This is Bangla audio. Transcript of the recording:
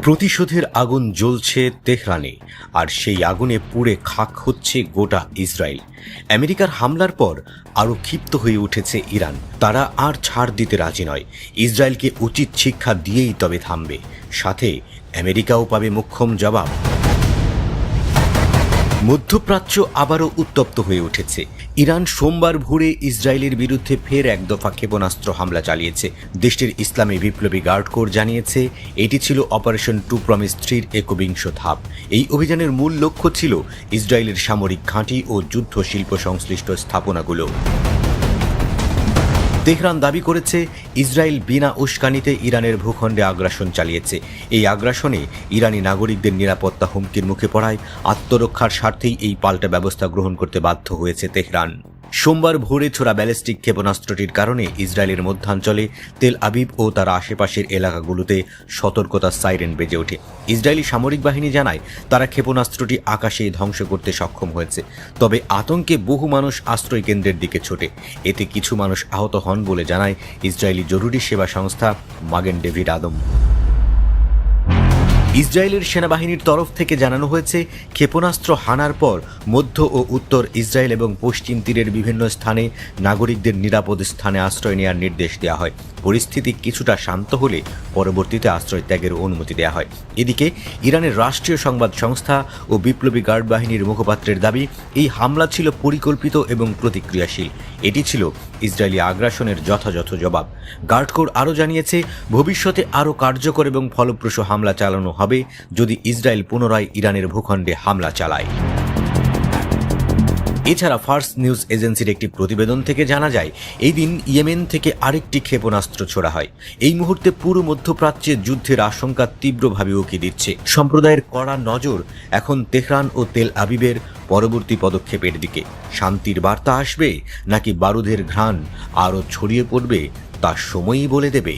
প্রতিশোধের আগুন জ্বলছে তেহরানে, আর সেই আগুনে পুড়ে খাক হচ্ছে গোটা ইসরায়েল। আমেরিকার হামলার পর আরও ক্ষিপ্ত হয়ে উঠেছে ইরান। তারা আর ছাড় দিতে রাজি নয়। ইসরায়েলকে উচিত শিক্ষা দিয়েই তবে থামবে, সাথে আমেরিকাও পাবে মোক্ষম জবাব। মধ্যপ্রাচ্য আবারও উত্তপ্ত হয়ে উঠেছে। ইরান সোমবার ভোরে ইসরায়েলের বিরুদ্ধে ফের এক দফা ক্ষেপণাস্ত্র হামলা চালিয়েছে। দেশটির ইসলামী বিপ্লবী গার্ড কোর জানিয়েছে এটি ছিল অপারেশন টু প্রমিস 3-র 21 ধাপ। এই অভিযানের মূল লক্ষ্য ছিল ইসরায়েলের সামরিক ঘাঁটি ও যুদ্ধ শিল্প সংশ্লিষ্ট স্থাপনাগুলো। তেহরান দাবি করেছে ইসরায়েল বিনা উস্কানিতে ইরানের ভূখণ্ডে আগ্রাসন চালিয়েছে। এই আগ্রাসনে ইরানি নাগরিকদের নিরাপত্তা হুমকির মুখে পড়ায় আত্মরক্ষার স্বার্থেই এই পাল্টা ব্যবস্থা গ্রহণ করতে বাধ্য হয়েছে তেহরান। সোমবার ভোরে ছোড়া ব্যালিস্টিক ক্ষেপণাস্ত্রটির কারণে ইসরায়েলের মধ্যাঞ্চলে তেল আবিব ও তার আশেপাশের এলাকাগুলোতে সতর্কতার সাইরেন বেজে ওঠে। ইসরায়েলি সামরিক বাহিনী জানায় তারা ক্ষেপণাস্ত্রটি আকাশেই ধ্বংস করতে সক্ষম হয়েছে। তবে আতঙ্কে বহু মানুষ আশ্রয় কেন্দ্রের দিকে ছোটে। এতে কিছু মানুষ আহত হন বলে জানায় ইসরায়েলি জরুরি সেবা সংস্থা মাগেন ডেভিড আদম। ইসরায়েলের সেনাবাহিনীর তরফ থেকে জানানো হয়েছে ক্ষেপণাস্ত্র হানার পর মধ্য ও উত্তর ইসরায়েল এবং পশ্চিম তীরের বিভিন্ন স্থানে নাগরিকদের নিরাপদ স্থানে আশ্রয় নেওয়ার নির্দেশ দেওয়া হয়। পরিস্থিতি কিছুটা শান্ত হলে পরবর্তীতে আশ্রয় ত্যাগের অনুমতি দেওয়া হয়। এদিকে ইরানের রাষ্ট্রীয় সংবাদ সংস্থা ও বিপ্লবী গার্ড বাহিনীর মুখপাত্রের দাবি, এই হামলা ছিল পরিকল্পিত এবং প্রতিক্রিয়াশীল। এটি ছিল ইসরায়েলি আগ্রাসনের যথাযথ জবাব। গার্ড কোর আরও জানিয়েছে ভবিষ্যতে আরও কার্যকর এবং ফলপ্রসূ হামলা চালানো হবে যদি ইসরায়েল পুনরায় ইরানের ভূখণ্ডে হামলা চালায়। এছাড়া ফার্স নিউজ এজেন্সির একটি প্রতিবেদন থেকে জানা যায় এই দিন ইয়েমেন থেকে আরেকটি ক্ষেপণাস্ত্র ছোড়া হয়। এই মুহূর্তে পুরো মধ্যপ্রাচ্যে যুদ্ধের আশঙ্কা তীব্রভাবে উকি দিচ্ছে। সম্প্রদায়ের কড়া নজর এখন তেহরান ও তেল আবিবের পরবর্তী পদক্ষেপের দিকে। শান্তির বার্তা আসবে নাকি বারুদের ঘ্রাণ আরও ছড়িয়ে পড়বে তা সময়ই বলে দেবে।